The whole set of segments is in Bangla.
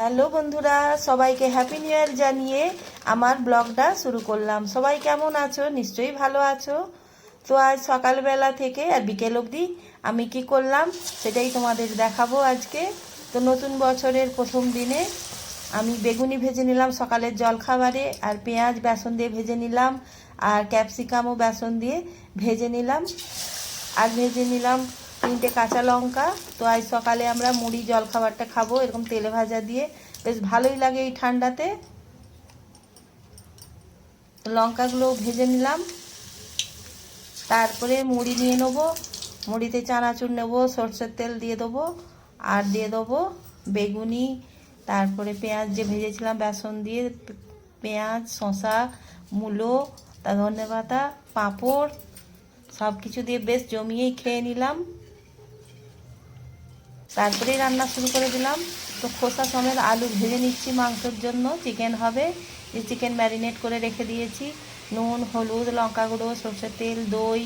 হ্যালো বন্ধুরা, সবাইকে হ্যাপি নিউ ইয়ার জানিয়ে আমার ব্লগটা শুরু করলাম। সবাই কেমন আছো? নিশ্চয়ই ভালো আছো। তো আজ সকালবেলা থেকে আর বিকেল অবধি আমি কি করলাম সেটাই তোমাদের দেখাবো আজকে। তো নতুন বছরের প্রথম দিনে আমি বেগুনি ভেজে নিলাম সকালের জলখাবারে, আর পেঁয়াজ বেসন দিয়ে ভেজে নিলাম, আর ক্যাপসিকামও বেসন দিয়ে ভেজে নিলাম, আর ভেজে নিলাম 3টে কাঁচা লঙ্কা। তো আজ সকালে আমরা মুড়ি জলখাবারটা খাবো এরকম তেলে ভাজা দিয়ে, বেশ ভালোই লাগে এই ঠান্ডাতে। লঙ্কাগুলো ভেজে নিলাম, তারপরে মুড়ি নিয়ে নেবো। মুড়িতে চানাচুর নেবো, সরষের তেল দিয়ে দেবো, আর দিয়ে দেবো বেগুনি, তারপরে পেঁয়াজ যে ভেজেছিলাম বেসন দিয়ে, পেঁয়াজ, শসা, মূলো, তার ধনেপাতা, পাঁপড়, সব কিছু দিয়ে বেশ জমিয়েই খেয়ে নিলাম। তারপরেই রান্না শুরু করে দিলাম। তো খোসা সমেত আলু ভেজে নিচ্ছি, মাংসের জন্য চিকেন হবে। এই চিকেন ম্যারিনেট করে রেখে দিয়েছি, নুন, হলুদ, লঙ্কা গুঁড়ো, সরষের তেল, দই,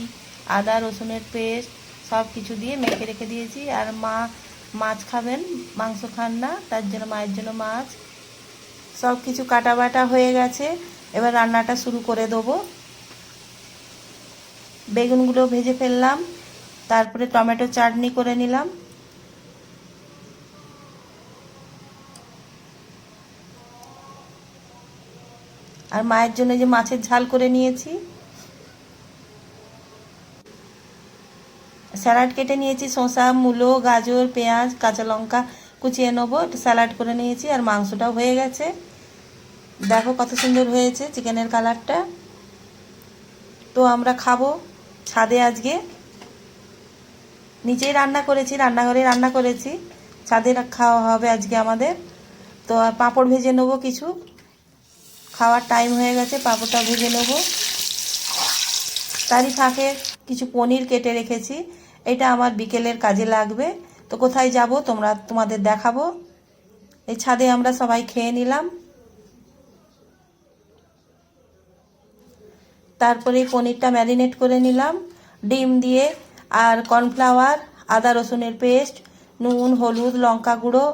আদা রসুনের পেস্ট সব কিছু দিয়ে মেখে রেখে দিয়েছি। আর মা মাছ খাবেন, মাংস খান না, তার জন্য মায়ের জন্য মাছ। সব কিছু কাটা বাটা হয়ে গেছে, এবার রান্নাটা শুরু করে দেবো। বেগুনগুলো ভেজে ফেললাম, তারপরে টমেটো চাটনি করে নিলাম। আর মায়ের জন্য যে মাছের ঝাল করে নিয়েছি। স্যালাড কেটে নিয়েছি, শসা, মূলো, গাজর, পেঁয়াজ, কাঁচা লঙ্কা কুচিয়ে নেবো, একটু স্যালাড করে নিয়েছি। আর মাংসটাও হয়ে গেছে, দেখো কত সুন্দর হয়েছে চিকেনের কালারটা। তো আমরা খাবো ছাদে, আজকে নিচেই রান্না করেছি, রান্নাঘরে রান্না করেছি, ছাদে খাওয়া হবে আজকে আমাদের। তো পাঁপড় ভেজে নেবো কিছু, খাওয়ার টাইম হয়ে গেছে, পাঁপড়টা ভেজে নেবো। তারই ফাঁকে কিছু পনির কেটে রেখেছি, এটা আমার বিকেলের কাজে লাগবে। তো কোথায় যাব তোমাদের দেখাবো। এই ছাদে আমরা সবাই খেয়ে নিলাম। তারপরে পনিরটা ম্যারিনেট করে নিলাম ডিম দিয়ে, আর কর্নফ্লাওয়ার, আদা রসুনের পেস্ট, নুন, হলুদ, লঙ্কা গুঁড়ো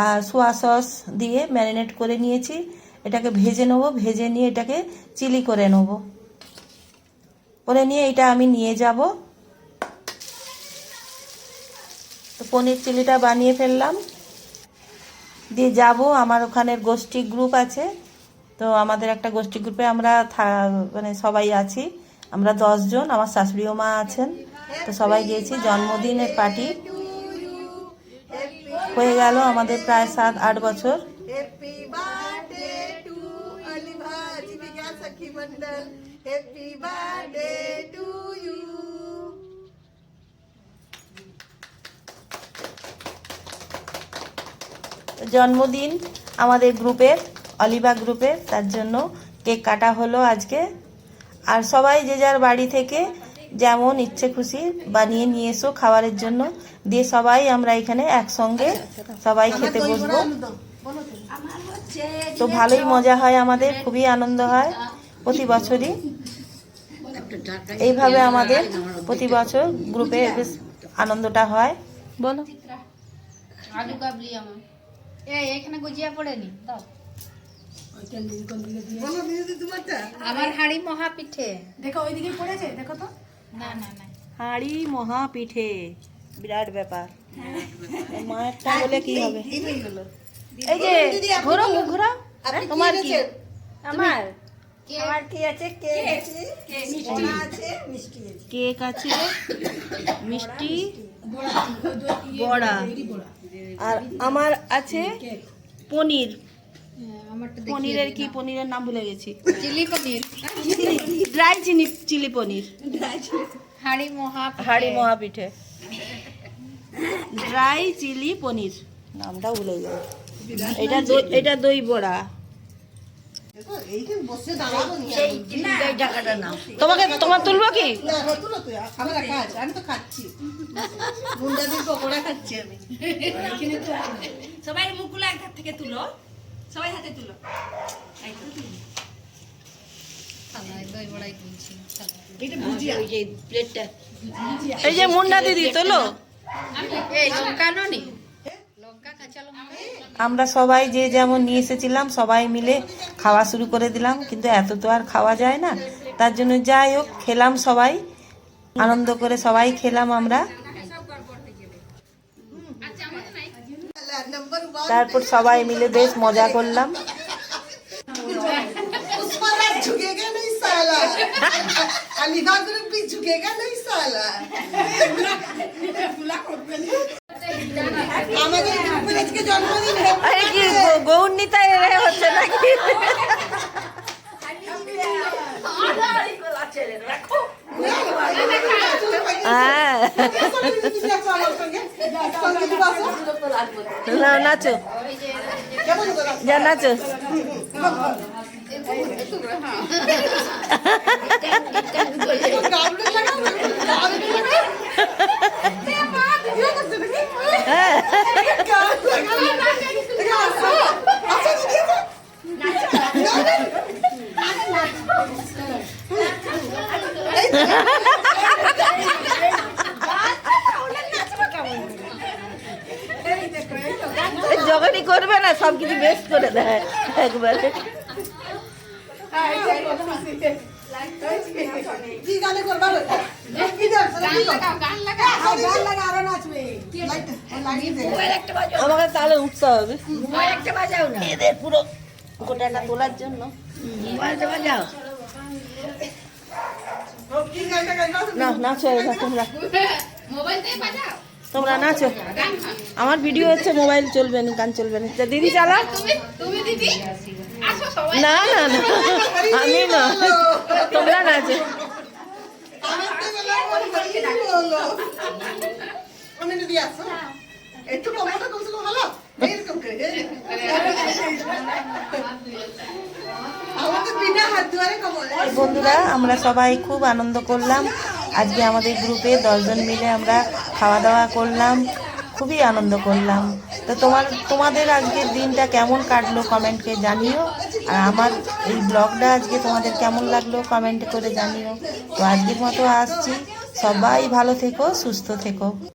আর সোয়া সস দিয়ে ম্যারিনেট করে নিয়েছি। এটাকে ভেজে নেবো, ভেজে নিয়ে এটাকে চিলি করে নেবো, করে নিয়ে এটা আমি নিয়ে যাব। তো পনির চিলিটা বানিয়ে ফেললাম, দিয়ে যাব আমার ওখানের গোষ্ঠী গ্রুপ আছে। তো আমাদের একটা গোষ্ঠী গ্রুপে আমরা মানে সবাই আছি, আমরা 10 জন, আমার শাশুড়িও মা আছেন। তো সবাই গিয়েছি, জন্মদিনের পার্টি হয়ে গেল আমাদের প্রায় 7-8 বছর। জন্মদিন আমাদের গ্রুপের, অলিভা গ্রুপের, তার জন্য কেক কাটা হলো আজকে। আর সবাই যে যার বাড়ি থেকে যেমন ইচ্ছে খুশি বানিয়ে নিয়ে এসো খাবারের জন্য, দিয়ে সবাই আমরা এখানে একসঙ্গে সবাই খেতে বসবো। তো ভালোই মজা হয় আমাদের, খুবই আনন্দ হয় প্রতি বছরই। এইভাবে আমাদের প্রতি বছর গ্রুপে বেশ আনন্দটা হয়। বলো, আলু কাবলি এখানে গুজিয়া পড়েনি দাও। আমার হাড়ি মহা পিঠে দেখো ওইদিকে পড়েছে, দেখো তো। না না না, হাঁড়ি মহা পিঠে বিরাট ব্যাপার। মায়েরটা বলে কি হবে? এই যে ঘোরো, মুখ ঘোরা। তোমার কি? আমার আমার কি আছে? কেক আছে, মিষ্টি আছে, মিষ্টি আছে, কেক আছে, মিষ্টি, বড়া, আর আমার আছে পনির। আমারটা পনিরের কি, পনিরের নাম ভুলে গেছি। চিলি পনির, ড্রাই চিলি পনির, হাড়ি মহা হাঁড়ি মহা পিঠে, ড্রাই চিলি পনির, নামটা ভুলে গেল। এটা দই বড়া। তোমার তুলবো কি? সবাই মুখগুলো এক হাত থেকে তুলো, সবাই হাতে তুলো। দই বড়াই কিনছি। এই যে মুন্ডা দিদি তোলো। এই লঙ্কা নি, লঙ্কা কাকা চলো আমরা সবাই যে যেমন নিয়ে এসেছিলাম সবাই মিলে খাওয়া শুরু করে দিলাম, কিন্তু এত তো আর খাওয়া যায় না, তার জন্য যাই হোক খেলাম সবাই, আনন্দ করে সবাই খেলাম আমরা। তারপর সবাই মিলে বেশ মজা করলাম। उस्मानाबाद झुकेगा नहीं साला, अलीगढ़ ग्रुप भी झुकेगा नहीं साला। আমাদের গ্রুপের আজকে জন্মদিন। আরে কি গৌরনীতা এর হচ্ছে নাকি? হ্যাঁ না, নাচো যা নাচো। হ্যাঁ যখনই করবে না সব কিছু বেশ করে দেয় একবারে। কি গানে করবা কি দাও গান লাগা গান লাগা আরো নাচবে লাইট দে আমাকে তাহলে উঠতে হবে এদের পুরো গোটাটা তোলার জন্য। কি গানটা গাইবা না নাচো এবার তোমরা, মোবাইল দিয়ে বাজাও তোমরা নাচো। গান আমার ভিডিও হচ্ছে, মোবাইল চলবে না, গান চলবে না। তা দিদি চালা। তুমি দিদি আসো সবাই না না না আমি না, তোমরা নাচো। আমি যদি আসো একটু কমাটা কমছে কম ভালো এরকম করে আমাদের বিনা হাত ধরে কমল। বন্ধুরা আমরা সবাই খুব আনন্দ করলাম আজকে, আমাদের গ্রুপে 10 জন মিলে আমরা খাওয়া দাওয়া করলাম, খুবই আনন্দ করলাম। তো তোমাদের আজকের দিনটা কেমন কাটলো কমেন্টে জানিও, আর আমার এই ব্লগটা আজকে তোমাদের কেমন লাগলো কমেন্ট করে জানিও। তো আজকের মতো আসছি, সবাই ভালো থেকো, সুস্থ থেকো।